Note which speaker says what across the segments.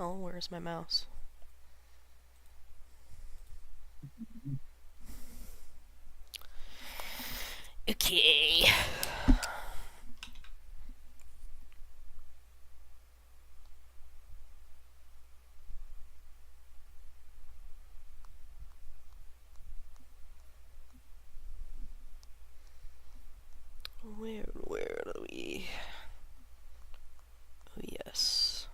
Speaker 1: hell? Where's my mouse? Okay. Where are we? Oh, yes.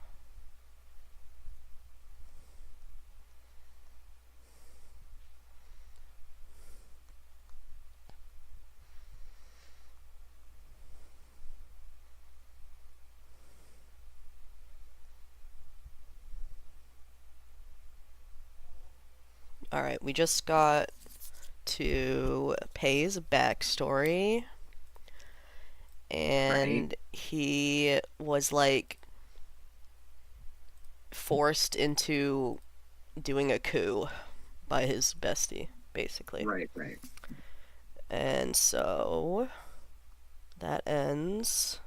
Speaker 1: Alright, we just got to Pei's backstory,
Speaker 2: Right.
Speaker 1: and he was like forced into doing a coup by his bestie, basically.
Speaker 2: Right. Right.
Speaker 1: And so that ends.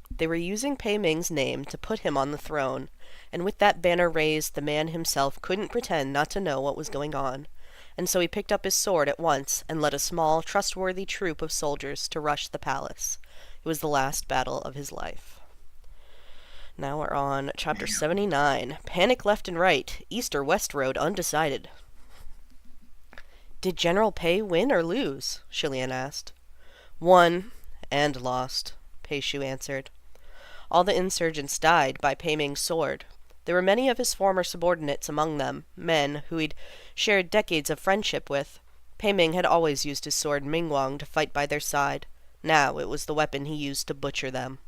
Speaker 1: They were using Pei Ming's name to put him on the throne, and with that banner raised, the man himself couldn't pretend not to know what was going on. And so he picked up his sword at once and led a small, trustworthy troop of soldiers to rush the palace. It was the last battle of his life. Now we're on chapter
Speaker 2: Damn.
Speaker 1: 79. Panic left and right, east or west road undecided. Did General Pei win or lose? Shilian asked. Won and lost, Pei Shu answered. All the insurgents died by Pei Ming's sword. There were many of his former subordinates among them, men who he'd shared decades of friendship with. Pei Ming had always used his sword Mingwang to fight by their side. Now it was the weapon he used to butcher them.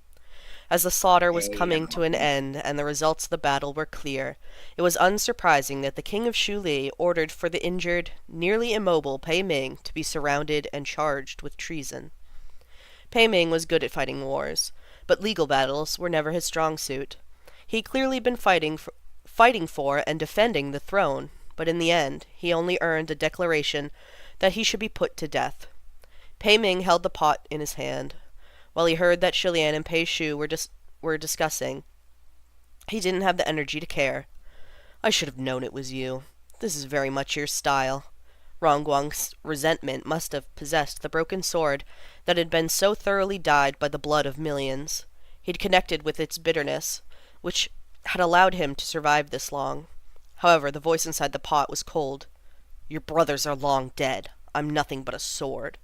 Speaker 1: As the slaughter was coming to an
Speaker 2: Damn.
Speaker 1: end and the results of the battle were clear, it was unsurprising that the king of Shuli ordered for the injured, nearly immobile Pei Ming to be surrounded and charged with treason. Pei Ming was good at fighting wars, but legal battles were never his strong suit. He'd clearly been fighting for and defending the throne, but in the end he only earned a declaration that he should be put to death. Pei Ming held the pot in his hand. While he heard that Shilian and Pei Shu were discussing, he didn't have the energy to care. I should have known it was you. This is very much your style. Rongguang's resentment must have possessed the broken sword that had been so thoroughly dyed by the blood of millions. He'd connected with its bitterness, which had allowed him to survive this long. However, the voice inside the pot was cold. Your brothers are long dead. I'm nothing but a sword.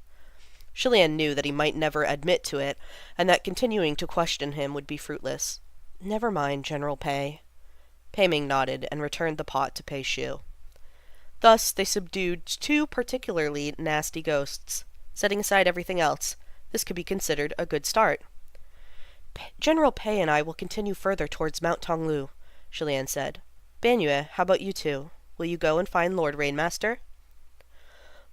Speaker 1: Shilian knew that he might never admit to it, and that continuing to question him would be fruitless. Never mind, General Pei. Pei Ming nodded and returned the pot to Pei Shu. Thus they subdued two particularly nasty ghosts. Setting aside everything else, this could be considered a good start. General Pei and I will continue further towards Mount Tonglu, Shilian said. Banyue, how about you two? Will you go and find Lord Rainmaster?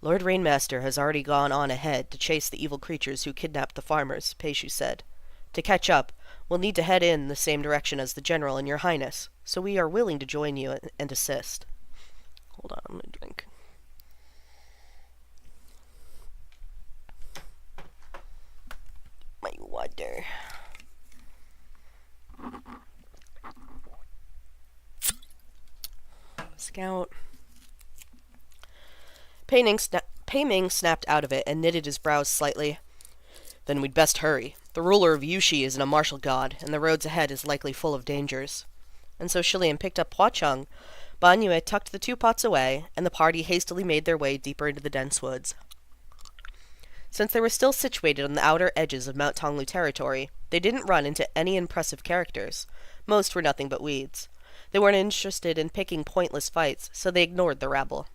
Speaker 1: Lord Rainmaster has already gone on ahead to chase the evil creatures who kidnapped the farmers, Pei Shu said. To catch up, we'll need to head in the same direction as the General and Your Highness, so we are willing to join you and assist. Hold on, I'm gonna drink. My water. Scout. Pei Ming snapped out of it and knitted his brows slightly. Then we'd best hurry. The ruler of Yushi isn't a martial god, and the roads ahead is likely full of dangers. And so Shilian picked up Hua Chung. Banyue tucked the two pots away, and the party hastily made their way deeper into the dense woods. Since they were still situated on the outer edges of Mount Tonglu territory, they didn't run into any impressive characters. Most were nothing but weeds. They weren't interested in picking pointless fights, so they ignored the rabble.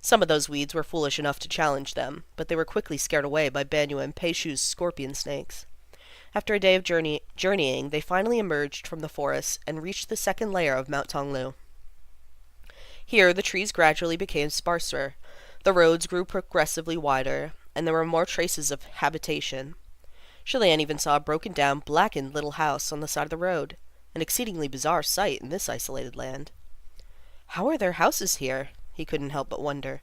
Speaker 1: Some of those weeds were foolish enough to challenge them, but they were quickly scared away by Banyu and Pei Shu's scorpion snakes. After a day of journeying, they finally emerged from the forest and reached the second layer of Mount Tonglu. Here, the trees gradually became sparser, the roads grew progressively wider, and there were more traces of habitation. Shilian even saw a broken-down, blackened little house on the side of the road, an exceedingly bizarre sight in this isolated land. How are there houses here? He couldn't help but wonder.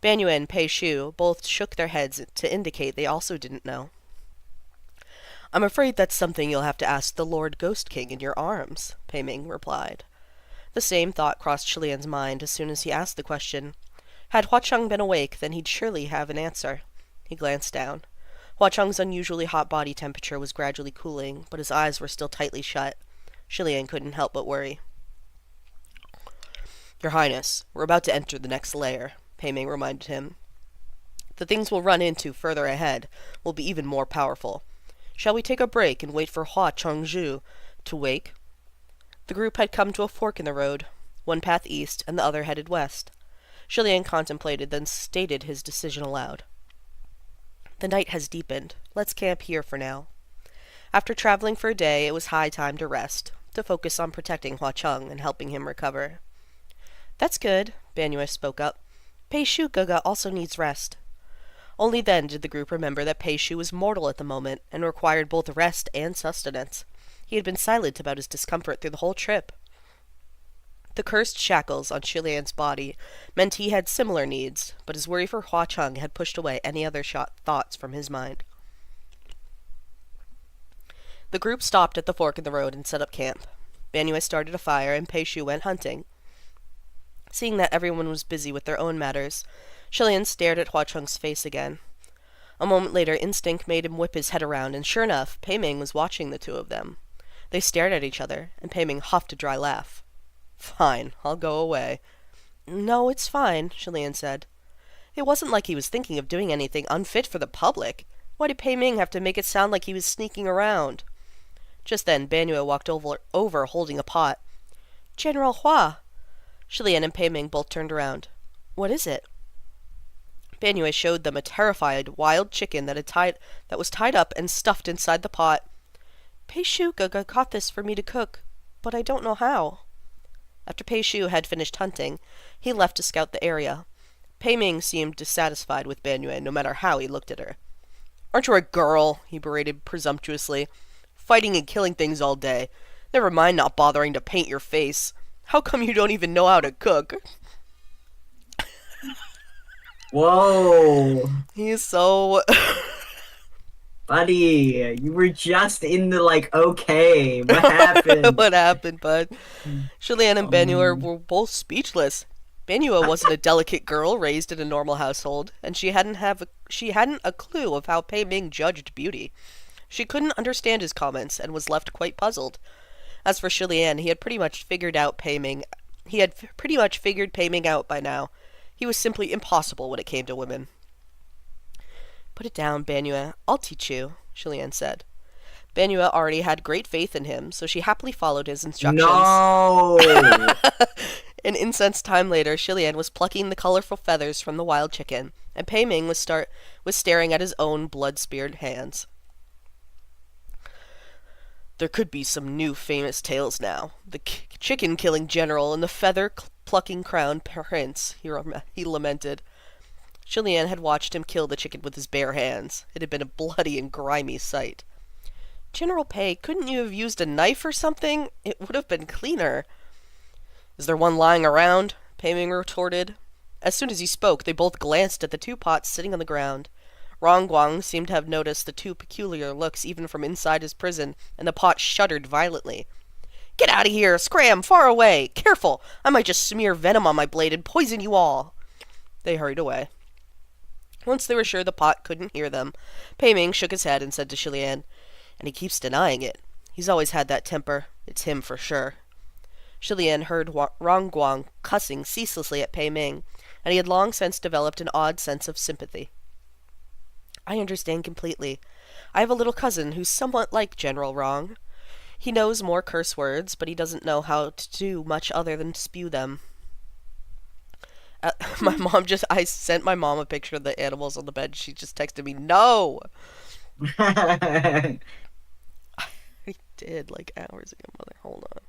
Speaker 1: Banyue and Pei Shu both shook their heads to indicate they also didn't know. I'm afraid that's something you'll have to ask the Lord Ghost King in your arms, Pei Ming replied. The same thought crossed Shilian's mind as soon as he asked the question. Had Hua Cheng been awake, then he'd surely have an answer. He glanced down. Hua Cheng's unusually hot body temperature was gradually cooling, but his eyes were still tightly shut. Shilian couldn't help but worry. Your Highness, we're about to enter the next layer, Pei Ming reminded him. The things we'll run into further ahead will be even more powerful. Shall we take a break and wait for Hua Chengzhu to wake? The group had come to a fork in the road, one path east and the other headed west. Shilian contemplated, then stated his decision aloud. The night has deepened. Let's camp here for now. After traveling for a day, it was high time to rest, to focus on protecting Hua Cheng and helping him recover. That's good, Banyue spoke up. Pei Shu Gaga also needs rest. Only then did the group remember that Pei Shu was mortal at the moment and required both rest and sustenance. He had been silent about his discomfort through the whole trip. The cursed shackles on Shilian's body meant he had similar needs, but his worry for Hua Cheng had pushed away any other thoughts from his mind. The group stopped at the fork in the road and set up camp. Banyue started a fire and Pei Shu went hunting. Seeing that everyone was busy with their own matters, Shilian stared at Hua Cheng's face again. A moment later, instinct made him whip his head around, and sure enough, Pei Ming was watching the two of them. They stared at each other, and Pei Ming huffed a dry laugh. Fine, I'll go away. No, it's fine, Shilian said. It wasn't like he was thinking of doing anything unfit for the public. Why did Pei Ming have to make it sound like he was sneaking around? Just then, Banyue walked over holding a pot. General Hua! Shilian and Pei Ming both turned around. What is it? Banyue showed them a terrified wild chicken that was tied up and stuffed inside the pot. Pei Shu Gaga caught this for me to cook, but I don't know how. After Pei Shu had finished hunting, he left to scout the area. Pei Ming seemed dissatisfied with Banyue no matter how he looked at her. Aren't you a girl? He berated presumptuously. Fighting and killing things all day. Never mind not bothering to paint your face. How come you don't even know how to cook?
Speaker 2: Whoa.
Speaker 1: He's so...
Speaker 2: Buddy, you were just in the, okay, what happened?
Speaker 1: What happened, bud? Shilian and Banyue were both speechless. Banyue wasn't a delicate girl raised in a normal household, and she hadn't a clue of how Pei Ming judged beauty. She couldn't understand his comments and was left quite puzzled. As for Shilian, he had pretty much figured Pei Ming out by now. He was simply impossible when it came to women. Put it down, Banyue. I'll teach you, Shilian said. Banyue already had great faith in him, so she happily followed his instructions.
Speaker 2: No!
Speaker 1: An incensed time later, Shilian was plucking the colorful feathers from the wild chicken, and Pei Ming was staring at his own blood-smeared hands. There could be some new famous tales now. The chicken-killing general and the feather-plucking crown prince, he lamented. Shilian had watched him kill the chicken with his bare hands. It had been a bloody and grimy sight. General Pei, couldn't you have used a knife or something? It would have been cleaner. Is there one lying around? Pei Ming retorted. As soon as he spoke, they both glanced at the two pots sitting on the ground. Rongguang seemed to have noticed the two peculiar looks even from inside his prison, and the pot shuddered violently. Get out of here! Scram! Far away! Careful! I might just smear venom on my blade and poison you all! They hurried away. Once they were sure the pot couldn't hear them, Pei Ming shook his head and said to Shilian, And he keeps denying it. He's always had that temper. It's him for sure. Shilian heard Rongguang cussing ceaselessly at Pei Ming, and he had long since developed an odd sense of sympathy. I understand completely. I have a little cousin who's somewhat like General Rong. He knows more curse words, but he doesn't know how to do much other than spew them. I sent my mom a picture of the animals on the bed. She just texted me, no! I did, hours ago, mother. Hold on.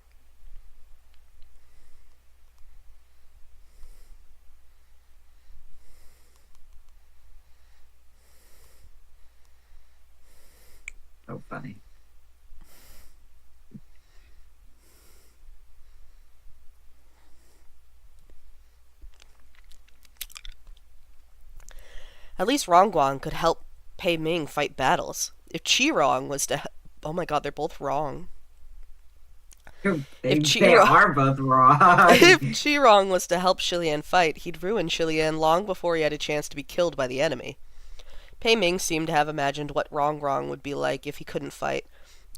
Speaker 2: So funny.
Speaker 1: At least Rongguang could help Pei Ming fight battles. If Qirong was to... Oh my god, they're both wrong. If
Speaker 2: They
Speaker 1: Qirong...
Speaker 2: are both wrong.
Speaker 1: If Qirong was to help Shilian fight, he'd ruin Shilian long before he had a chance to be killed by the enemy. Pei Ming seemed to have imagined what Rong would be like if he couldn't fight.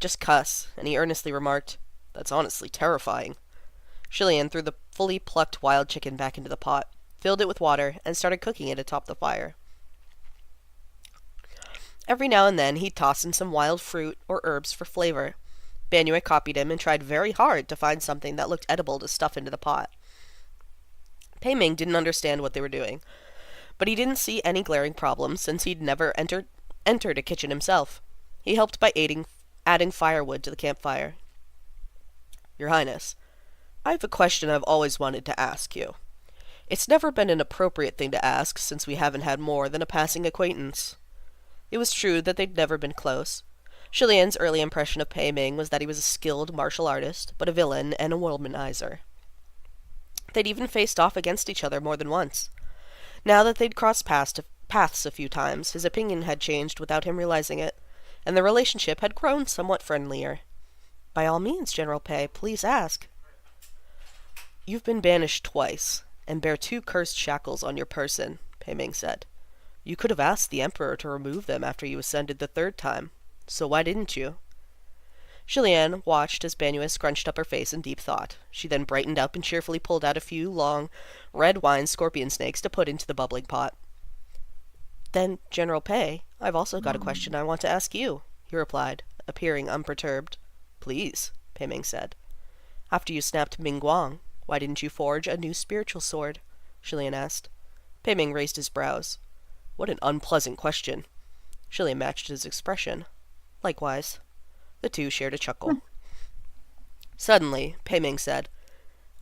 Speaker 1: Just cuss, and he earnestly remarked, "That's honestly terrifying." Shilian threw the fully plucked wild chicken back into the pot, filled it with water, and started cooking it atop the fire. Every now and then he'd toss in some wild fruit or herbs for flavor. Banyue copied him and tried very hard to find something that looked edible to stuff into the pot. Pei Ming didn't understand what they were doing, but he didn't see any glaring problems since he'd never entered a kitchen himself. He helped by adding firewood to the campfire. "Your Highness, I have a question I've always wanted to ask you. It's never been an appropriate thing to ask since we haven't had more than a passing acquaintance." It was true that they'd never been close. Shilian's early impression of Pei Ming was that he was a skilled martial artist, but a villain and a womanizer. They'd even faced off against each other more than once. Now that they'd crossed paths a few times, his opinion had changed without him realizing it, and the relationship had grown somewhat friendlier. "By all means, General Pei, please ask." "You've been banished twice, and bear 2 cursed shackles on your person," Pei Ming said. "You could have asked the Emperor to remove them after you ascended the 3rd time. So why didn't you?" Shilian watched as Banyue scrunched up her face in deep thought. She then brightened up and cheerfully pulled out a few long, red wine scorpion snakes to put into the bubbling pot. "Then, General Pei, I've also got a question I want to ask you," he replied, appearing unperturbed. "Please," Pei Ming said. "After you snapped Mingguang, why didn't you forge a new spiritual sword?" Shilian asked. Pei Ming raised his brows. "What an unpleasant question." Shilian matched his expression. "Likewise." The two shared a chuckle. Suddenly, Pei Ming said,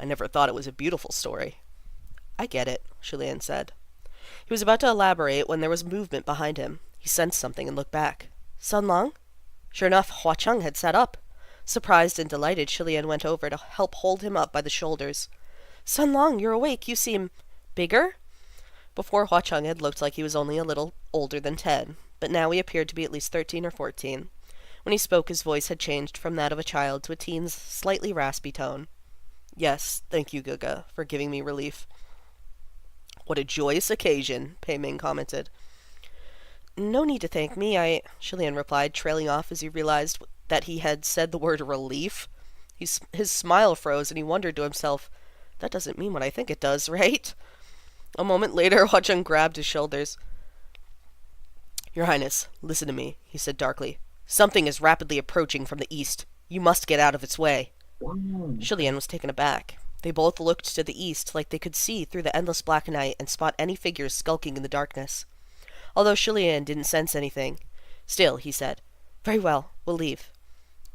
Speaker 1: "I never thought it was a beautiful story." "I get it," Shilian said. He was about to elaborate when there was movement behind him. He sensed something and looked back. Sun Long? Sure enough, Hua Cheng had sat up. Surprised and delighted, Shilian went over to help hold him up by the shoulders. "Sun Long, you're awake. You seem... bigger?" Before, Hua Cheng had looked like he was only a little older than 10, but now he appeared to be at least 13 or 14. When he spoke, his voice had changed from that of a child to a teen's slightly raspy tone. "Yes, thank you, Guga, for giving me relief." "What a joyous occasion," Pei Ming commented. "No need to thank me, Shilian replied, trailing off as he realized that he had said the word relief. His smile froze, and he wondered to himself, "That doesn't mean what I think it does, right?" A moment later, Hua Cheng grabbed his shoulders. "Your Highness, listen to me," he said darkly. "Something is rapidly approaching from the east. You must get out of its way." Shilian was taken aback. They both looked to the east like they could see through the endless black night and spot any figures skulking in the darkness. Although Shilian didn't sense anything. Still, he said, "Very well, we'll leave."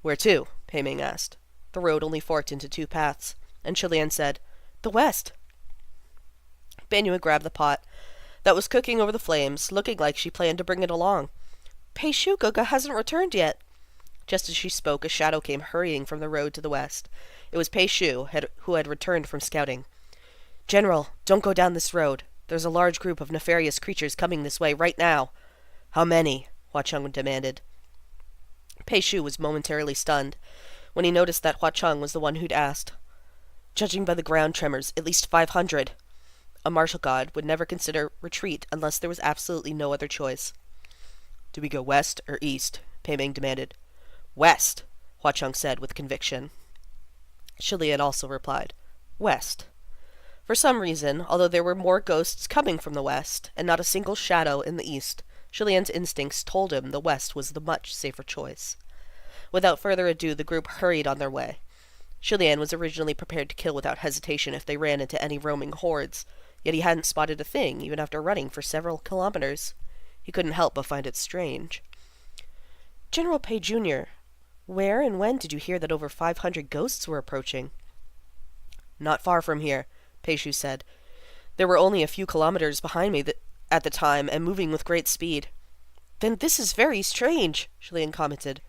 Speaker 1: "Where to?" Pei Ming asked. The road only forked into 2 paths, and Shilian said, "The west." Banyue grabbed the pot that was cooking over the flames, looking like she planned to bring it along. "Pei Shu Guga hasn't returned yet." Just as she spoke, a shadow came hurrying from the road to the west. It was Pei Shu, who had returned from scouting. "General, don't go down this road. There's a large group of nefarious creatures coming this way right now." "How many?" Hua Cheng demanded. Pei Shu was momentarily stunned when he noticed that Hua Cheng was the one who'd asked. "Judging by the ground tremors, at least 500. A martial god would never consider retreat unless there was absolutely no other choice. "Do we go west or east?" Pei Ming demanded. "West," Hua Cheng said with conviction. Shilian also replied, "West." For some reason, although there were more ghosts coming from the west, and not a single shadow in the east, Shilian's instincts told him the west was the much safer choice. Without further ado, the group hurried on their way. Shilian was originally prepared to kill without hesitation if they ran into any roaming hordes, yet he hadn't spotted a thing, even after running for several kilometers. He couldn't help but find it strange. "General Pei Jr., where and when did you hear that over 500 ghosts were approaching?" "Not far from here," Pei Shu said. "There were only a few kilometers behind me at the time, and moving with great speed." "Then this is very strange," Shilian commented.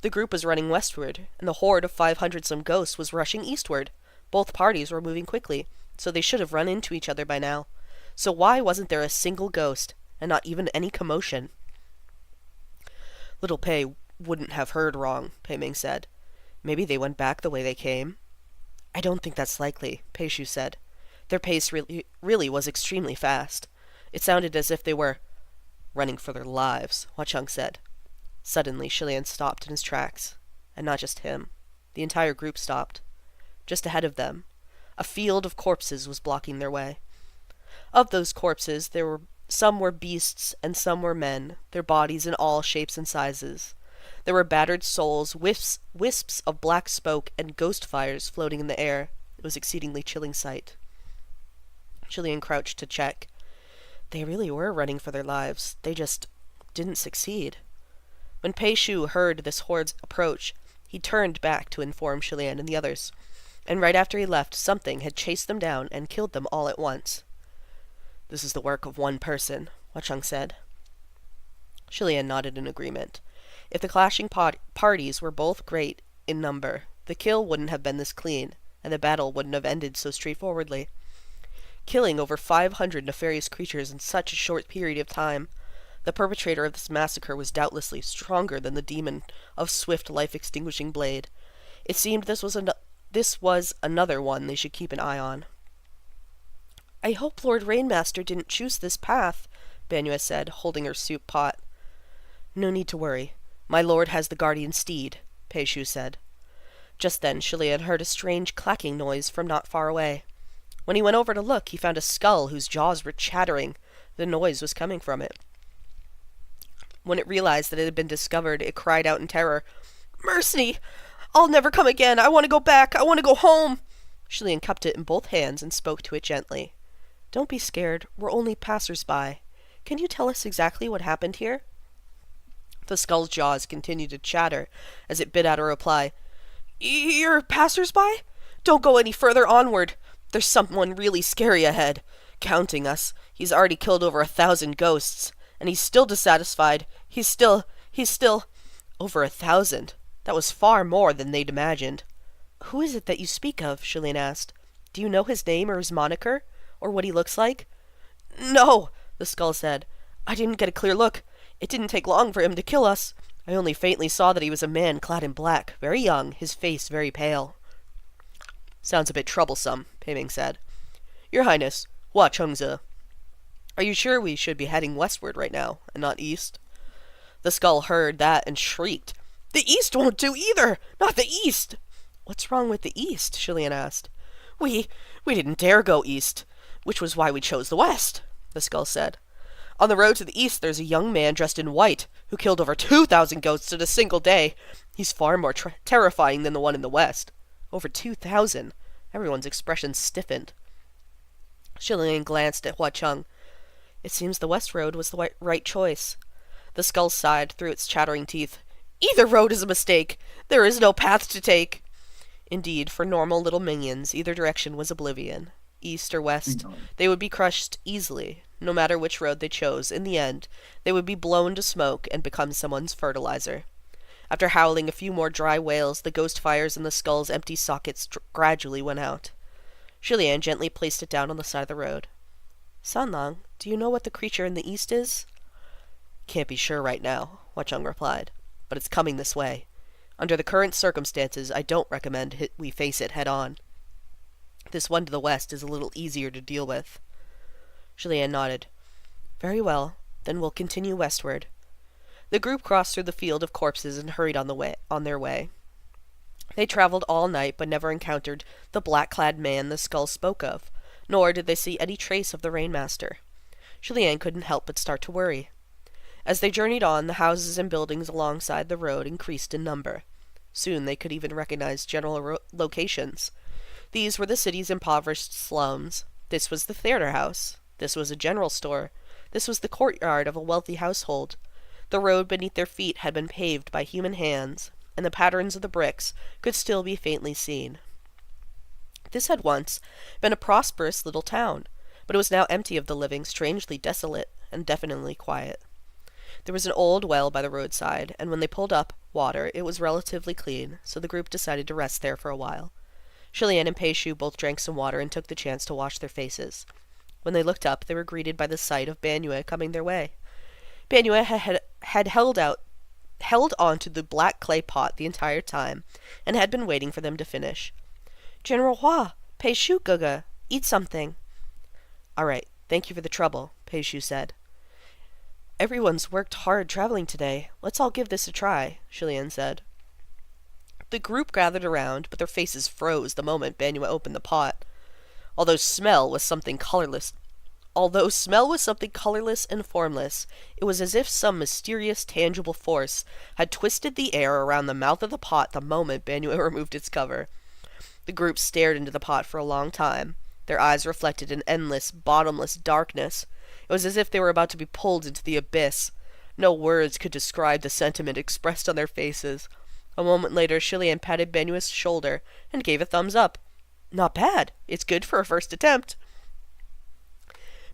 Speaker 1: The group was running westward, and the horde of 500-some ghosts was rushing eastward. Both parties were moving quickly, so they should have run into each other by now. So why wasn't there a single ghost? and not even any commotion. Little Pei wouldn't have heard wrong, Pei Ming said. Maybe they went back the way they came. I don't think that's likely, Pei Shu said. Their pace really was extremely fast. It sounded as if they were running for their lives, Hua Cheng said. Suddenly, Shilian stopped in his tracks. And not just him. The entire group stopped. Just ahead of them, a field of corpses was blocking their way. Of those corpses, some were beasts and some were men, their bodies in all shapes and sizes. There were battered souls, wisps of black smoke, and ghost fires floating in the air. It was an exceedingly chilling sight. Shilian crouched to check. They really were running for their lives. They just didn't succeed. When Pei Shu heard this horde's approach, he turned back to inform Shilian and the others. And right after he left, something had chased them down and killed them all at once. This is the work of one person, Hua Cheng said. Shilian nodded in agreement. If the clashing parties were both great in number, the kill wouldn't have been this clean, and the battle wouldn't have ended so straightforwardly. Killing over 500 nefarious creatures in such a short period of time, the perpetrator of this massacre was doubtlessly stronger than the demon of swift life-extinguishing blade. It seemed this was another one they should keep an eye on. I hope Lord Rainmaster didn't choose this path, Banua said, holding her soup pot. No need to worry. My lord has the guardian steed, Pei Shu said. Just then Shilian heard a strange clacking noise from not far away. When he went over to look, he found a skull whose jaws were chattering. The noise was coming from it. When it realized that it had been discovered, it cried out in terror, Mercy! I'll never come again! I want to go back! I want to go home! Shilian cupped it in both hands and spoke to it gently. Don't be scared. We're only passers-by. Can you tell us exactly what happened here? The skull's jaws continued to chatter as it bit out a reply. You're passers-by? Don't go any further onward. There's someone really scary ahead, counting us. He's already killed over 1,000 ghosts, and he's still dissatisfied. He's still... Over 1,000. That was far more than they'd imagined. Who is it that you speak of? Shilian asked. Do you know his name or his moniker? Or what he looks like? No, the skull said. I didn't get a clear look. It didn't take long for him to kill us. I only faintly saw that he was a man clad in black, very young, his face very pale. Sounds a bit troublesome, Pei Ming said. Your Highness, Hua Chengzi. Are you sure we should be heading westward right now, and not east? The skull heard that and shrieked. The east won't do either! Not the east! What's wrong with the east? Shilian asked. We didn't dare go east, which was why we chose the west, the skull said. On the road to the east there's a young man dressed in white, who killed over 2,000 ghosts in a single day. He's far more terrifying than the one in the west. Over 2,000. Everyone's expression stiffened. Shilian glanced at Hua Cheng. It seems the west road was the right choice. The skull sighed through its chattering teeth. Either road is a mistake. There is no path to take. Indeed, for normal little minions, either direction was oblivion. East or west, they would be crushed easily. No matter which road they chose, in the end, they would be blown to smoke and become someone's fertilizer. After howling a few more dry wails, the ghost fires in the skull's empty sockets gradually went out. Shilian gently placed it down on the side of the road. Sanlang, do you know what the creature in the east is? Can't be sure right now, Hua Cheng replied, but it's coming this way. Under the current circumstances, I don't recommend we face it head-on. This one to the west is a little easier to deal with. Shilian nodded. Very well, then we'll continue westward. The group crossed through the field of corpses and hurried on their way. They traveled all night, but never encountered the black-clad man the skull spoke of, nor did they see any trace of the Rainmaster. Shilian couldn't help but start to worry. As they journeyed on, the houses and buildings alongside the road increased in number. Soon they could even recognize general locations. These were the city's impoverished slums. This was the theater house. This was a general store. This was the courtyard of a wealthy household. The road beneath their feet had been paved by human hands, and the patterns of the bricks could still be faintly seen. This had once been a prosperous little town, but it was now empty of the living, strangely desolate, and deafeningly quiet. There was an old well by the roadside, and when they pulled up water, it was relatively clean, so the group decided to rest there for a while. Shilian and Pei Shu both drank some water and took the chance to wash their faces. When they looked up, they were greeted by the sight of Banyue coming their way. Banyue had held on to the black clay pot the entire time, and had been waiting for them to finish. General Hua, Pei Shu Guga, eat something. All right, thank you for the trouble, Pei Shu said. Everyone's worked hard traveling today. Let's all give this a try, Shilian said. The group gathered around, but their faces froze the moment Banyue opened the pot. Although smell was something colorless and formless, it was as if some mysterious, tangible force had twisted the air around the mouth of the pot the moment Banyue removed its cover. The group stared into the pot for a long time. Their eyes reflected an endless, bottomless darkness. It was as if they were about to be pulled into the abyss. No words could describe the sentiment expressed on their faces. A moment later, Shilian patted Banyue's shoulder and gave a thumbs up. Not bad. It's good for a first attempt.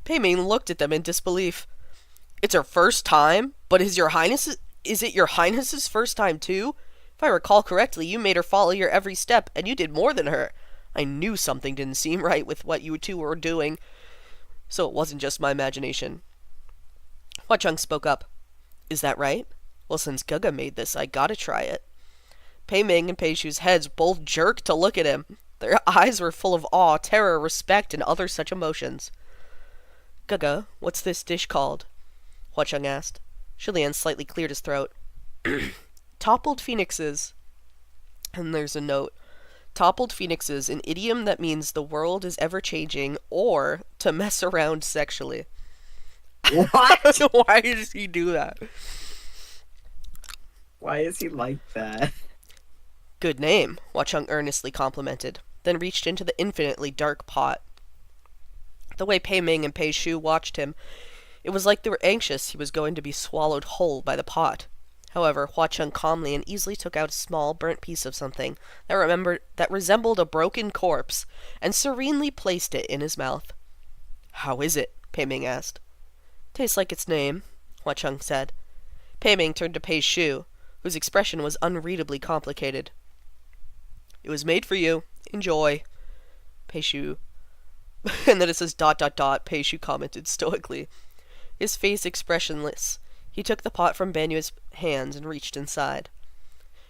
Speaker 1: Pei Ming looked at them in disbelief. It's her first time? But is it your highness's first time too? If I recall correctly, you made her follow your every step, and you did more than her. I knew something didn't seem right with what you two were doing, so it wasn't just my imagination. Hua Cheng spoke up. Is that right? Well, since Guga made this, I gotta try it. Pei Ming and Pei Shu's heads both jerked to look at him. Their eyes were full of awe, terror, respect, and other such emotions. Guga, what's this dish called? Hua Cheng asked. Shilian slightly cleared his throat. Toppled phoenixes. And there's a note. Toppled phoenixes, an idiom that means the world is ever-changing, or to mess around sexually.
Speaker 2: What?
Speaker 1: Why does he do that?
Speaker 2: Why is he like that?
Speaker 1: Good name, Hua Cheng earnestly complimented, then reached into the infinitely dark pot. The way Pei Ming and Pei Shu watched him, it was like they were anxious he was going to be swallowed whole by the pot. However, Hua Cheng calmly and easily took out a small, burnt piece of something that resembled a broken corpse, and serenely placed it in his mouth. How is it? Pei Ming asked. Tastes like its name, Hua Cheng said. Pei Ming turned to Pei Shu, whose expression was unreadably complicated. It was made for you. Enjoy. Pei Shu. And then it says ... Pei Shu commented stoically. His face expressionless. He took the pot from Banyue's hands and reached inside.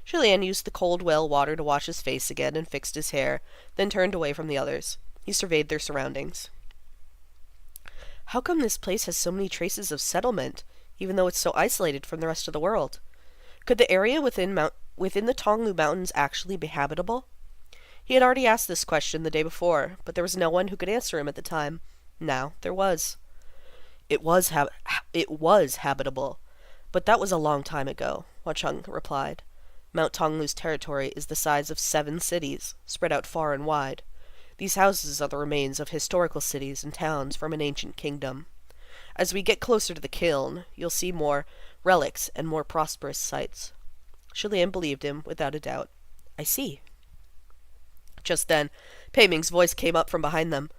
Speaker 1: Shilian used the cold well water to wash his face again and fixed his hair, then turned away from the others. He surveyed their surroundings. How come this place has so many traces of settlement, even though it's so isolated from the rest of the world? Could the area within the Tonglu Mountains actually be habitable? He had already asked this question the day before, but there was no one who could answer him at the time. Now there was. It was habitable, but that was a long time ago, Hua Cheng replied. Mount Tonglu's territory is the size of 7 cities, spread out far and wide. These houses are the remains of historical cities and towns from an ancient kingdom. As we get closer to the kiln, you'll see more relics and more prosperous sites. Shilian believed him without a doubt. I see. Just then, Pei Ming's voice came up from behind them.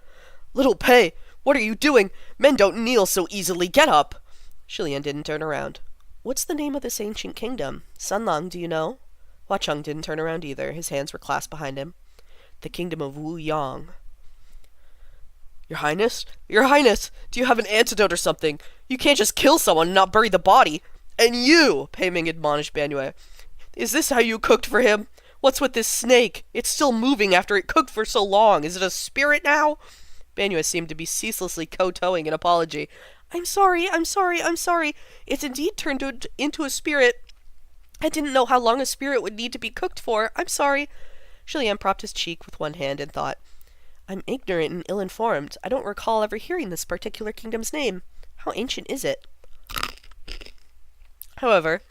Speaker 1: Little Pei, what are you doing? Men don't kneel so easily. Get up! Shilian didn't turn around. What's the name of this ancient kingdom? Sunlang, do you know? Hua Cheng didn't turn around either. His hands were clasped behind him. The kingdom of Wu Yang. Your Highness? Your Highness! Do you have an antidote or something? You can't just kill someone and not bury the body. And you, Pei Ming admonished Banyue. Is this how you cooked for him? What's with this snake? It's still moving after it cooked for so long. Is it a spirit now? Banyue seemed to be ceaselessly kowtowing an apology. I'm sorry. It's indeed turned into a spirit. I didn't know how long a spirit would need to be cooked for. I'm sorry. Shilian propped his cheek with one hand and thought, I'm ignorant and ill-informed. I don't recall ever hearing this particular kingdom's name. How ancient is it? However,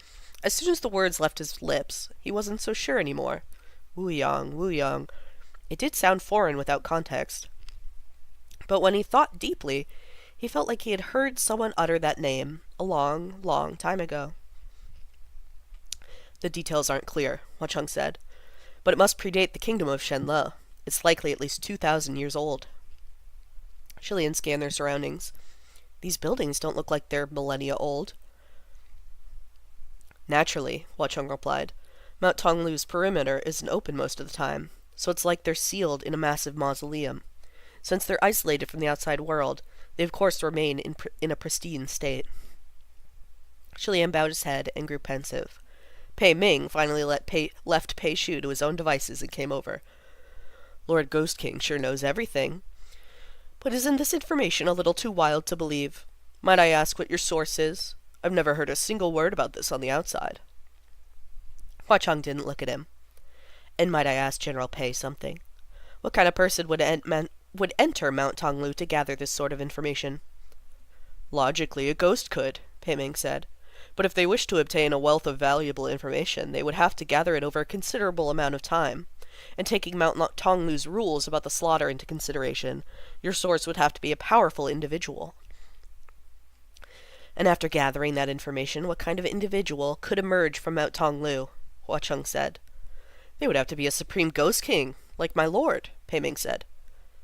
Speaker 1: as soon as the words left his lips, he wasn't so sure anymore. Wu Yang. It did sound foreign without context. But when he thought deeply, he felt like he had heard someone utter that name a long, long time ago. The details aren't clear, Hua Cheng said, but it must predate the kingdom of Shenle. It's likely at least 2,000 years old. Shilian scanned their surroundings. These buildings don't look like they're millennia old. Naturally, Hua Cheng replied. Mount Tonglu's perimeter isn't open most of the time, so it's like they're sealed in a massive mausoleum. Since they're isolated from the outside world, They of course remain in a pristine state. Shi Lian bowed his head and grew pensive. Pei Ming finally left Pei Shu to his own devices and came over. Lord Ghost King sure knows everything. But isn't this information a little too wild to believe? Might I ask what your source is? I've never heard a single word about this on the outside. Hua Cheng didn't look at him. And might I ask General Pei something? What kind of person would enter Mount Tonglu to gather this sort of information? Logically, a ghost could, Pei Ming said. But if they wish to obtain a wealth of valuable information, they would have to gather it over a considerable amount of time. And taking Mount Tonglu's rules about the slaughter into consideration, your source would have to be a powerful individual. And after gathering that information, what kind of individual could emerge from Mount Tonglu? Hua Cheng said. They would have to be a supreme ghost king, like my lord, Pei Ming said.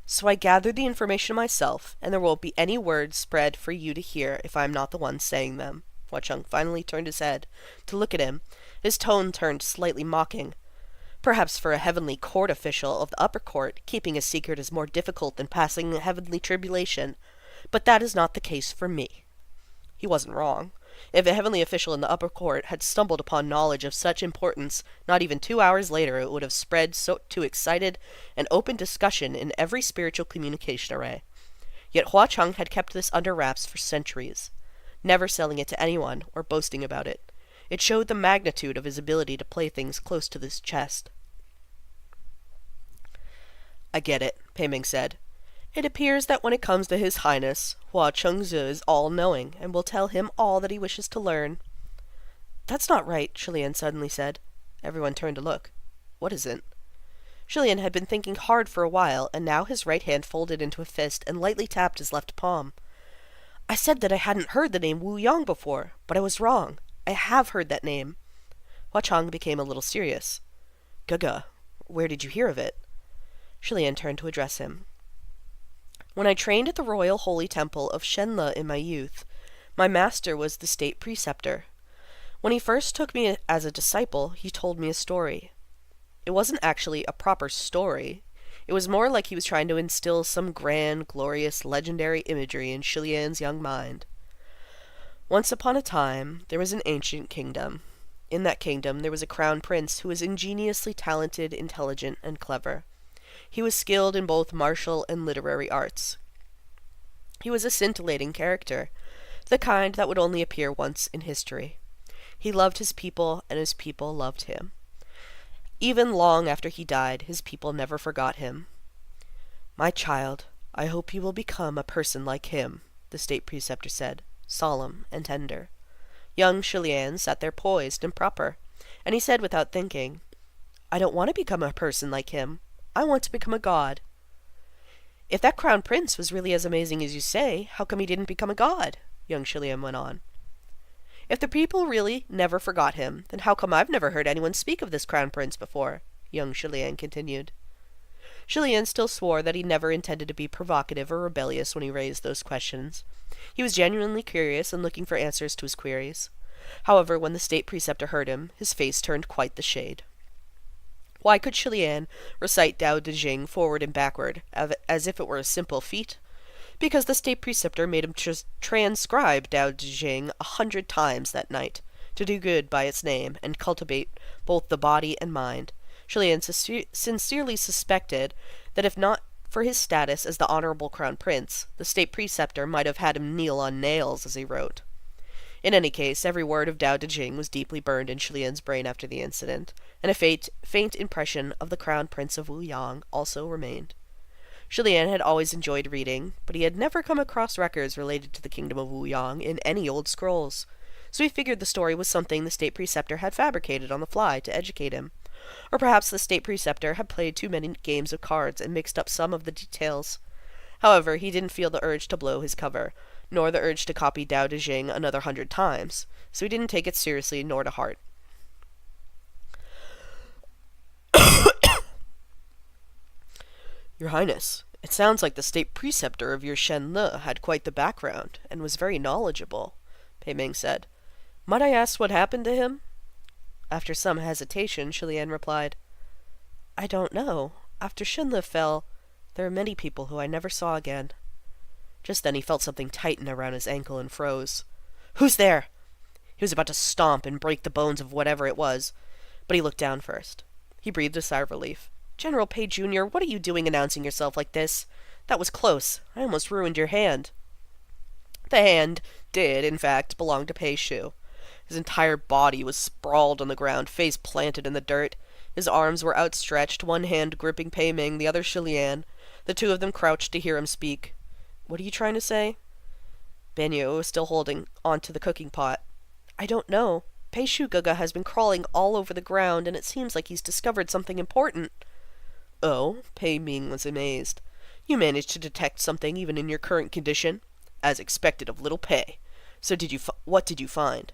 Speaker 1: So I gathered the information myself, and there won't be any words spread for you to hear if I am not the one saying them. Hua Cheng finally turned his head to look at him. His tone turned slightly mocking. Perhaps for a heavenly court official of the upper court, keeping a secret is more difficult than passing a heavenly tribulation, but that is not the case for me. He wasn't wrong. If a heavenly official in the upper court had stumbled upon knowledge of such importance, not even 2 hours later it would have spread to excited and open discussion in every spiritual communication array. Yet Hua Cheng had kept this under wraps for centuries, never selling it to anyone or boasting about it. It showed the magnitude of his ability to play things close to his chest. I get it, Pei Ming said. It appears that when it comes to His Highness, Hua Chengzi is all-knowing and will tell him all that he wishes to learn. That's not right, Shi Lian suddenly said. Everyone turned to look. What isn't? Shi Lian had been thinking hard for a while, and now his right hand folded into a fist and lightly tapped his left palm. I said that I hadn't heard the name Wu Yang before, but I was wrong. I have heard that name. Hua Cheng became a little serious. Gaga, where did you hear of it? Shi Lian turned to address him. When I trained at the Royal Holy Temple of Shenle in my youth, my master was the state preceptor. When he first took me as a disciple, he told me a story. It wasn't actually a proper story. It was more like he was trying to instill some grand, glorious, legendary imagery in Shi Lian's young mind. Once upon a time, there was an ancient kingdom. In that kingdom, there was a crown prince who was ingeniously talented, intelligent, and clever. He was skilled in both martial and literary arts. He was a scintillating character, the kind that would only appear once in history. He loved his people, and his people loved him. Even long after he died, his people never forgot him. My child, I hope you will become a person like him, the state preceptor said, solemn and tender. Young Shi Lian sat there poised and proper, and he said without thinking, I don't want to become a person like him. I want to become a god. If that crown prince was really as amazing as you say, how come he didn't become a god? Young Shi Lian went on. If the people really never forgot him, then how come I've never heard anyone speak of this crown prince before? Young Shi Lian continued. Shi Lian still swore that he never intended to be provocative or rebellious when he raised those questions. He was genuinely curious and looking for answers to his queries. However, when the state preceptor heard him, his face turned quite the shade. Why could Shi Lian recite Tao Te Ching forward and backward, as if it were a simple feat? Because the state preceptor made him transcribe Tao Te Ching 100 times that night, to do good by its name and cultivate both the body and mind. Shi Lian sincerely suspected that if not for his status as the honorable crown prince, the state preceptor might have had him kneel on nails as he wrote. In any case, every word of Tao Te Ching was deeply burned in Shi Lian's brain after the incident, and a faint impression of the crown prince of Wu Yang also remained. Shi Lian had always enjoyed reading, but he had never come across records related to the kingdom of Wu Yang in any old scrolls, so he figured the story was something the state preceptor had fabricated on the fly to educate him. Or perhaps the state preceptor had played too many games of cards and mixed up some of the details. However, he didn't feel the urge to blow his cover, nor the urge to copy Tao Te Ching another 100 times, so he didn't take it seriously nor to heart. Your Highness, it sounds like the state preceptor of your Shenle had quite the background, and was very knowledgeable, Pei Ming said. Might I ask what happened to him? After some hesitation, Shi Lian replied, I don't know. After Shenle fell, there were many people who I never saw again. Just then he felt something tighten around his ankle and froze. "Who's there?" He was about to stomp and break the bones of whatever it was, but he looked down first. He breathed a sigh of relief. "General Pei Jr., what are you doing announcing yourself like this? That was close. I almost ruined your hand." The hand did, in fact, belong to Pei Shu. His entire body was sprawled on the ground, face planted in the dirt. His arms were outstretched, one hand gripping Pei Ming, the other Shilian. The two of them crouched to hear him speak. "What are you trying to say?" Banyo was still holding onto the cooking pot. "I don't know. Pei Shu Guga has been crawling all over the ground, and it seems like he's discovered something important." "Oh?" Pei Ming was amazed. "You managed to detect something even in your current condition? As expected of little Pei. So what did you find?"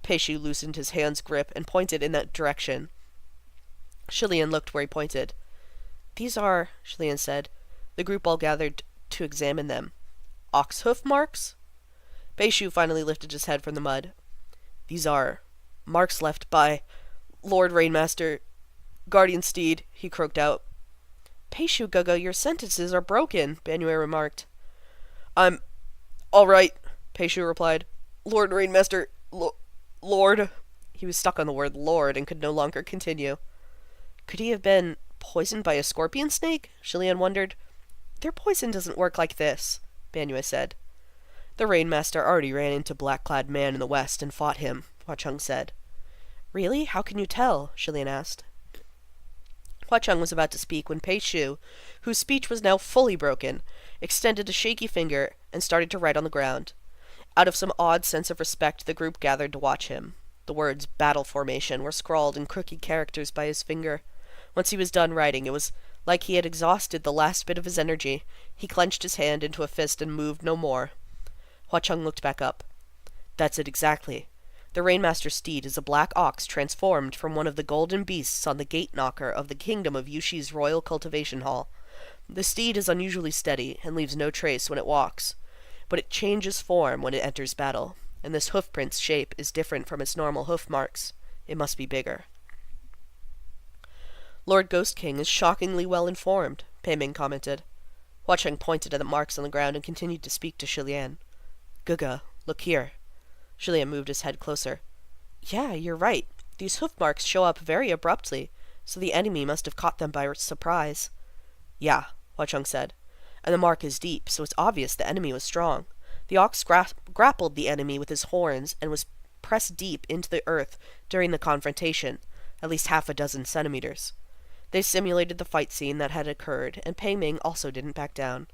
Speaker 1: Pei Shu loosened his hand's grip and pointed in that direction. Shilian looked where he pointed. "These are," Shilian said. The group all gathered to examine them. "Ox hoof marks?" Pei Shu finally lifted his head from the mud. "These are marks left by Lord Rainmaster Guardian Steed," he croaked out. "Pei Shu Guga, your sentences are broken," Banue remarked. "I'm all right," Pei Shu replied. "Lord Rainmaster, Lord..." He was stuck on the word Lord and could no longer continue. Could he have been poisoned by a scorpion snake? Shilian wondered. "Their poison doesn't work like this," Banue said. "The Rainmaster already ran into black-clad man in the west and fought him," Hua Cheng said. "Really? How can you tell?" Shilian asked. Hua Cheng was about to speak when Pei Shu, whose speech was now fully broken, extended a shaky finger and started to write on the ground. Out of some odd sense of respect, the group gathered to watch him. The words "battle formation" were scrawled in crooked characters by his finger. Once he was done writing, it was like he had exhausted the last bit of his energy. He clenched his hand into a fist and moved no more. Hua Cheng looked back up. "That's it exactly. The Rainmaster's steed is a black ox transformed from one of the golden beasts on the gate knocker of the kingdom of Yushi's royal cultivation hall. The steed is unusually steady and leaves no trace when it walks, but it changes form when it enters battle, and this hoofprint's shape is different from its normal hoof marks. It must be bigger." "Lord Ghost King is shockingly well informed," Pei Ming commented. Hua Cheng pointed at the marks on the ground and continued to speak to Shilian. "Guga, look here." Shilian moved his head closer. "Yeah, you're right. These hoof marks show up very abruptly, so the enemy must have caught them by surprise." "Yeah," Hua Cheng said. "And the mark is deep, so it's obvious the enemy was strong. The ox grappled the enemy with his horns and was pressed deep into the earth during the confrontation, at least 6 centimeters. They simulated the fight scene that had occurred, and Pei Ming also didn't back down.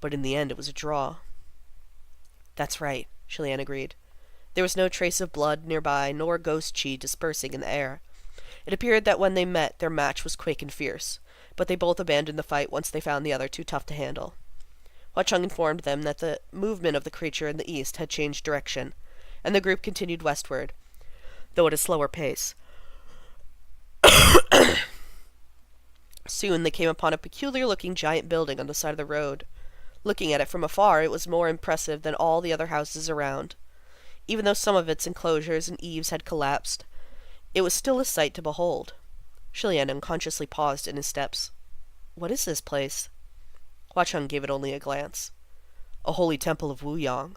Speaker 1: But in the end, it was a draw." "That's right," Shilian agreed. There was no trace of blood nearby, nor ghost chi dispersing in the air. It appeared that when they met, their match was quick and fierce, but they both abandoned the fight once they found the other too tough to handle. Hua Cheng informed them that the movement of the creature in the east had changed direction, and the group continued westward, though at a slower pace. Soon they came upon a peculiar-looking giant building on the side of the road. Looking at it from afar, it was more impressive than all the other houses around. Even though some of its enclosures and eaves had collapsed, it was still a sight to behold. Shilian unconsciously paused in his steps. "What is this place?" Hua Cheng gave it only a glance. "A holy temple of Wu Yang."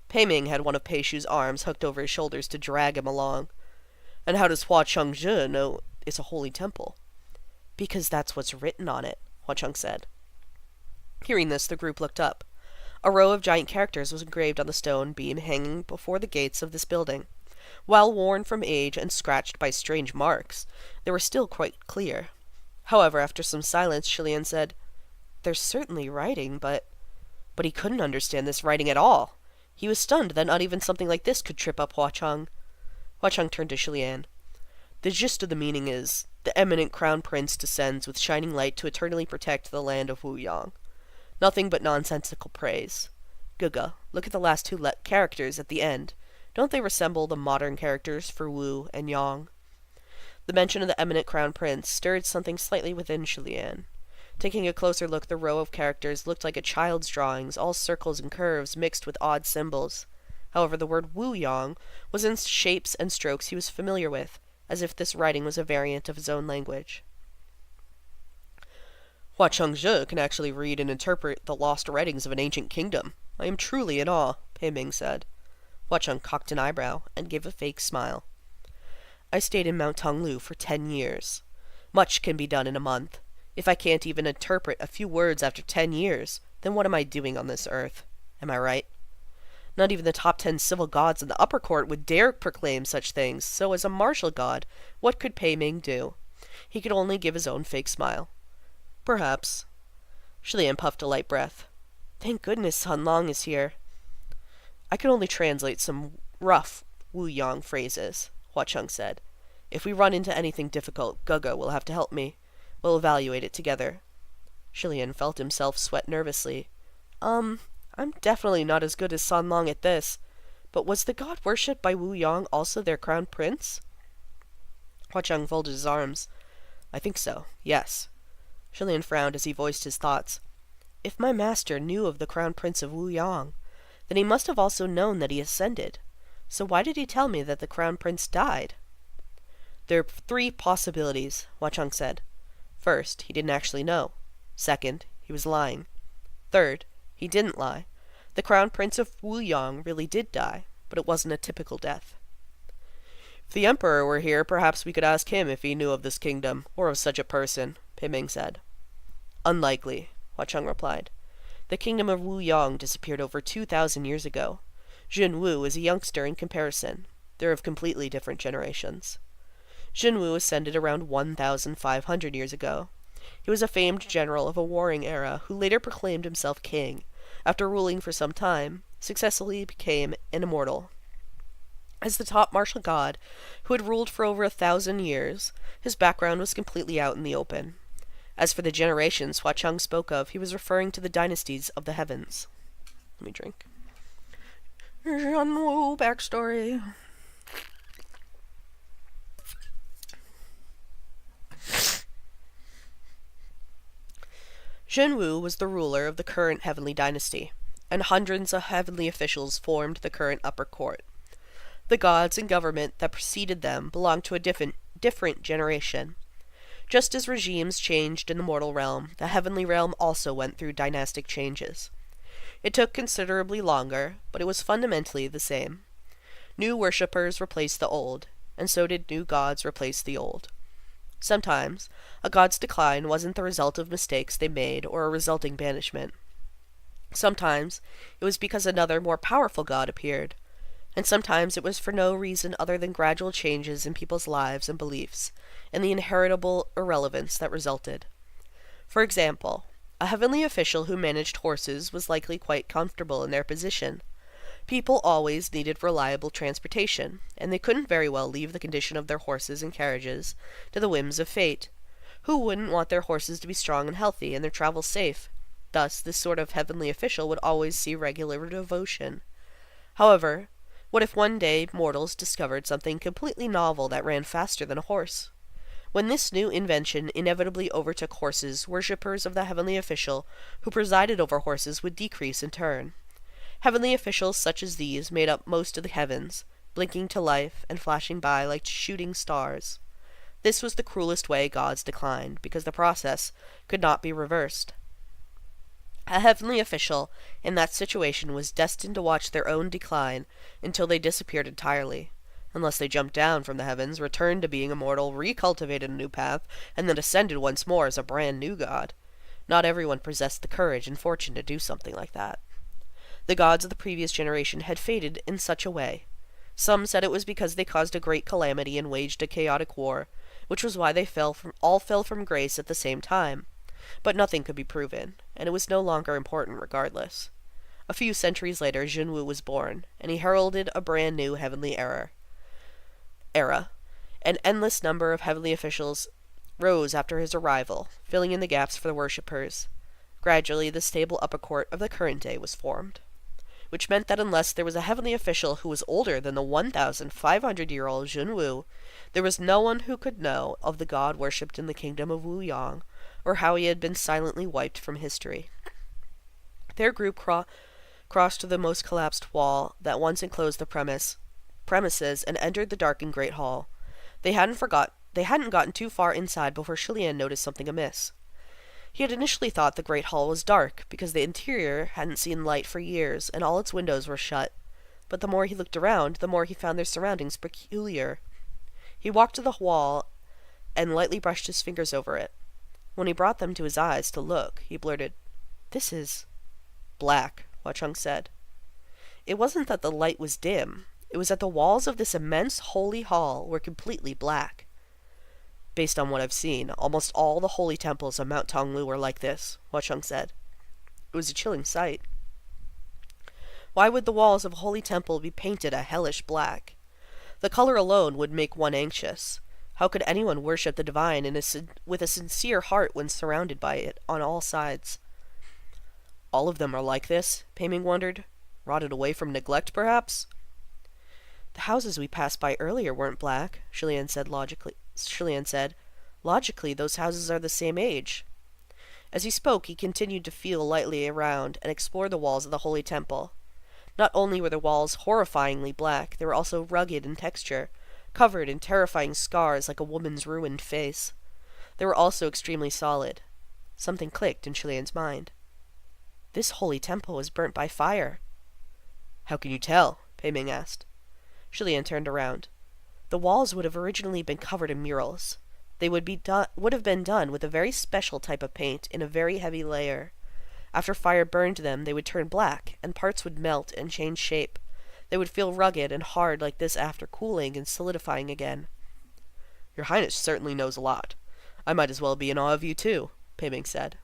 Speaker 1: Pei Ming had one of Pei Shu's arms hooked over his shoulders to drag him along. "And how does Hua Cheng Zhe know it's a holy temple?" "Because that's what's written on it," Hua Cheng said. Hearing this, the group looked up. A row of giant characters was engraved on the stone beam hanging before the gates of this building. While worn from age and scratched by strange marks, they were still quite clear. However, after some silence, Shilian said, "There's certainly writing, but he couldn't understand this writing at all. He was stunned that not even something like this could trip up Hua Cheng." Hua Cheng turned to Shilian. "The gist of the meaning is, the eminent crown prince descends with shining light to eternally protect the land of Wu Yang. Nothing but nonsensical praise. Guga, look at the last two characters at the end. Don't they resemble the modern characters for Wu and Yang?" The mention of the eminent crown prince stirred something slightly within Shilian. Taking a closer look, the row of characters looked like a child's drawings, all circles and curves mixed with odd symbols. However, the word Wu Yang was in shapes and strokes he was familiar with, as if this writing was a variant of his own language. Hua Chengzhe can actually read and interpret the lost writings of an ancient kingdom. I am truly in awe, Pei Ming said. Hua Cheng cocked an eyebrow and gave a fake smile. I stayed in Mount Tonglu for 10 years. Much can be done in a month. If I can't even interpret a few words after 10 years, then what am I doing on this earth? Am I right? Not even the top 10 civil gods in the upper court would dare proclaim such things, so as a martial god, what could Pei Ming do? He could only give his own fake smile. Perhaps. Shilian puffed a light breath. Thank goodness Sun Long is here. I can only translate some rough Wu Yang phrases, Hua Cheng said. If we run into anything difficult, Gugga will have to help me. We'll evaluate it together. Shilian felt himself sweat nervously. I'm definitely not as good as San Long at this. But was the god worshipped by Wu Yang also their crown prince? Hua Cheng folded his arms. I think so, yes. Shilian frowned as he voiced his thoughts. If my master knew of the crown prince of Wu Yang, then he must have also known that he ascended. So why did he tell me that the crown prince died? There are 3 possibilities, Hua Cheng said. First, he didn't actually know. Second, he was lying. Third, he didn't lie. The crown prince of Wu Yang really did die, but it wasn't a typical death. If the emperor were here, perhaps we could ask him if he knew of this kingdom, or of such a person, Pei Ming said. Unlikely, Hua Cheng replied. The kingdom of Wu Yang disappeared over 2,000 years ago. Jun Wu is a youngster in comparison. They're of completely different generations. Jun Wu ascended around 1,500 years ago. He was a famed general of a warring era who later proclaimed himself king. After ruling for some time, successfully became an immortal. As the top martial god, who had ruled for over 1,000 years, his background was completely out in the open. As for the generations Hua Cheng spoke of, he was referring to the dynasties of the heavens. Let me drink. Jun Wu backstory. Jun Wu was the ruler of the current heavenly dynasty, and hundreds of heavenly officials formed the current upper court. The gods and government that preceded them belonged to a different generation. Just as regimes changed in the mortal realm, the heavenly realm also went through dynastic changes. It took considerably longer, but it was fundamentally the same. New worshippers replaced the old, and so did new gods replace the old. Sometimes, a god's decline wasn't the result of mistakes they made or a resulting banishment. Sometimes, it was because another, more powerful god appeared, and sometimes it was for no reason other than gradual changes in people's lives and beliefs, and the inheritable irrelevance that resulted. For example, a heavenly official who managed horses was likely quite comfortable in their position. People always needed reliable transportation, and they couldn't very well leave the condition of their horses and carriages to the whims of fate. Who wouldn't want their horses to be strong and healthy and their travels safe? Thus, this sort of heavenly official would always see regular devotion. However, what if one day mortals discovered something completely novel that ran faster than a horse? When this new invention inevitably overtook horses, worshippers of the heavenly official who presided over horses would decrease in turn. Heavenly officials such as these made up most of the heavens, blinking to life and flashing by like shooting stars. This was the cruelest way gods declined, because the process could not be reversed. A heavenly official in that situation was destined to watch their own decline until they disappeared entirely, unless they jumped down from the heavens, returned to being immortal, recultivated a new path, and then ascended once more as a brand new god. Not everyone possessed the courage and fortune to do something like that. The gods of the previous generation had faded in such a way. Some said it was because they caused a great calamity and waged a chaotic war, which was why they all fell from grace at the same time. But nothing could be proven, and it was no longer important regardless. A few centuries later, Jun Wu was born, and he heralded a brand new heavenly era. An endless number of heavenly officials rose after his arrival, filling in the gaps for the worshippers. Gradually, the stable upper court of the current day was formed, which meant that unless there was a heavenly official who was older than the 1,500-year-old Jun Wu, there was no one who could know of the god worshipped in the kingdom of Wu Yang, or how he had been silently wiped from history. Their group crossed the most collapsed wall that once enclosed the premises and entered the darkened great hall. They hadn't gotten too far inside before Shilian noticed something amiss. He had initially thought the great hall was dark, because the interior hadn't seen light for years, and all its windows were shut. But the more he looked around, the more he found their surroundings peculiar. He walked to the wall and lightly brushed his fingers over it. When he brought them to his eyes to look, he blurted, "This is black," Hua Cheng said. It wasn't that the light was dim. It was that the walls of this immense holy hall were completely black. "Based on what I've seen, almost all the holy temples of Mount Tonglu were like this," Hua Cheng said. It was a chilling sight. Why would the walls of a holy temple be painted a hellish black? The color alone would make one anxious. How could anyone worship the divine with a sincere heart when surrounded by it on all sides? "All of them are like this?" Pei Ming wondered. "Rotted away from neglect, perhaps?" "The houses we passed by earlier weren't black," Shilian said. "Logically, those houses are the same age." As he spoke, he continued to feel lightly around and explore the walls of the holy temple. Not only were the walls horrifyingly black, they were also rugged in texture, covered in terrifying scars like a woman's ruined face. They were also extremely solid. Something clicked in Shilian's mind. This holy temple was burnt by fire. "How can you tell?" Pei Ming asked. Shilian turned around. The walls would have originally been covered in murals. They would have been done with a very special type of paint in a very heavy layer. After fire burned them, they would turn black, and parts would melt and change shape. They would feel rugged and hard like this after cooling and solidifying again. "Your Highness certainly knows a lot. I might as well be in awe of you, too," Pei Ming said.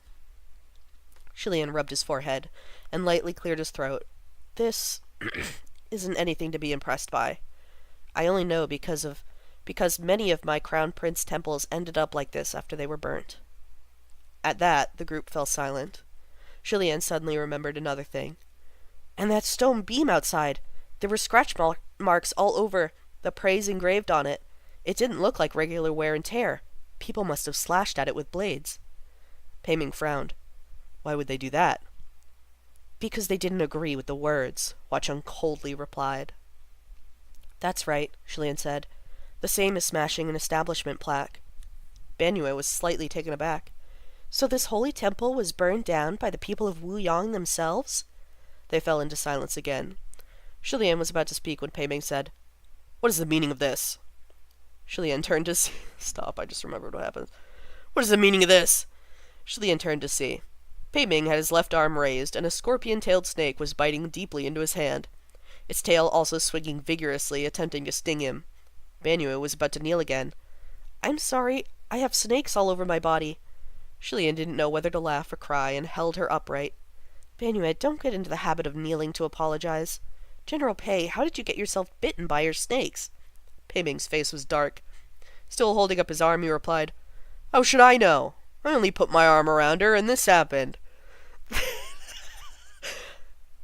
Speaker 1: Shilian rubbed his forehead and lightly cleared his throat. "This isn't anything to be impressed by. I only know because many of my crown prince temples ended up like this after they were burnt." At that, the group fell silent. Shilian suddenly remembered another thing. "And that stone beam outside! There were scratch marks all over, the praise engraved on it. It didn't look like regular wear and tear. People must have slashed at it with blades." Pei Ming frowned. "Why would they do that?" "Because they didn't agree with the words," Hua Cheng coldly replied. "That's right," Shilian said. "The same as smashing an establishment plaque." Banyue was slightly taken aback. "So this holy temple was burned down by the people of Wu Yang themselves?" They fell into silence again. Shilian was about to speak when Pei Ming said, "What is the meaning of this?" Shilian turned to see. Stop, I just remembered what happened. "What is the meaning of this?" Shilian turned to see. Pei Ming had his left arm raised, and a scorpion-tailed snake was biting deeply into his hand, its tail also swinging vigorously, attempting to sting him. Banyue was about to kneel again. "I'm sorry, I have snakes all over my body." Shilian didn't know whether to laugh or cry, and held her upright. "Banyue, don't get into the habit of kneeling to apologize. General Pei, how did you get yourself bitten by your snakes?" Pei Ming's face was dark. Still holding up his arm, he replied, "How should I know? I only put my arm around her, and this happened."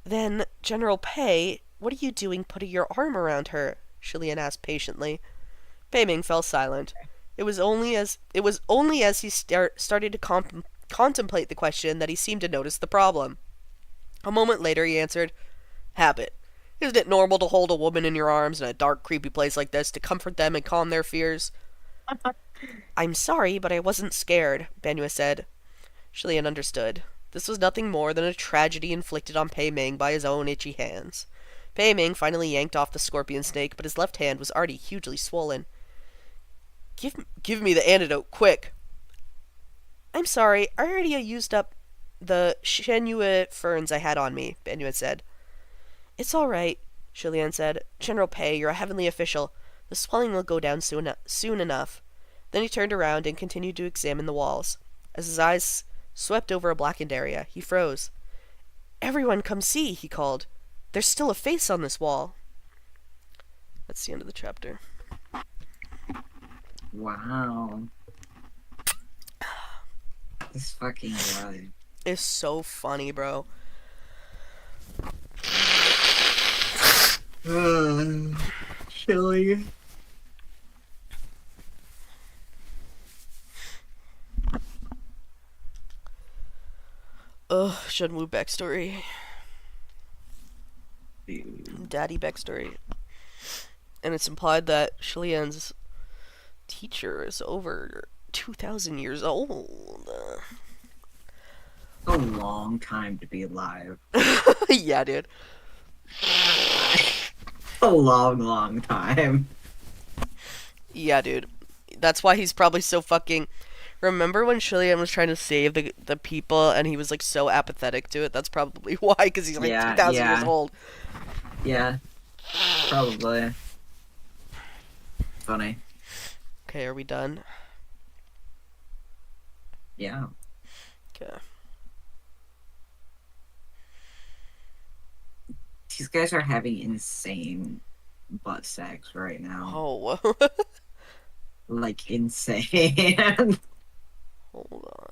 Speaker 1: "Then, General Pei, what are you doing putting your arm around her?" Shilian asked patiently. Pei Ming fell silent. It was only as he started to contemplate the question that he seemed to notice the problem. A moment later he answered, "Habit. Isn't it normal to hold a woman in your arms in a dark, creepy place like this to comfort them and calm their fears?" "I'm sorry, but I wasn't scared," Banyue said. Shilian understood. This was nothing more than a tragedy inflicted on Pei Ming by his own itchy hands. Pei Ming finally yanked off the scorpion snake, but his left hand was already hugely swollen. Give me the antidote, quick." "I'm sorry, I already used up the Shenyue ferns I had on me," Banyue said. "It's all right," Shilian said. "General Pei, you're a heavenly official. The swelling will go down soon enough." Then he turned around and continued to examine the walls. As his eyes swept over a blackened area, he froze. "Everyone come see," he called. "There's still a face on this wall." That's the end of the chapter.
Speaker 2: Wow. This fucking guy.
Speaker 1: It's so funny, bro.
Speaker 2: Chilly.
Speaker 1: Shenwu backstory.
Speaker 2: Dude.
Speaker 1: Daddy backstory. And it's implied that Shilian's teacher is over 2,000 years old.
Speaker 2: a long time to be alive.
Speaker 1: Yeah, dude.
Speaker 2: A long, long time.
Speaker 1: Yeah, dude. That's why he's probably so fucking. Remember when Chilean was trying to save the people and he was like so apathetic to it? That's probably why, because he's like
Speaker 2: Yeah,
Speaker 1: 2,000 years
Speaker 2: yeah,
Speaker 1: old.
Speaker 2: yeah. Probably. Funny.
Speaker 1: Okay, are we done?
Speaker 2: Yeah.
Speaker 1: Okay.
Speaker 2: These guys are having insane butt sex right now.
Speaker 1: Oh,
Speaker 2: Like insane.
Speaker 1: hold on.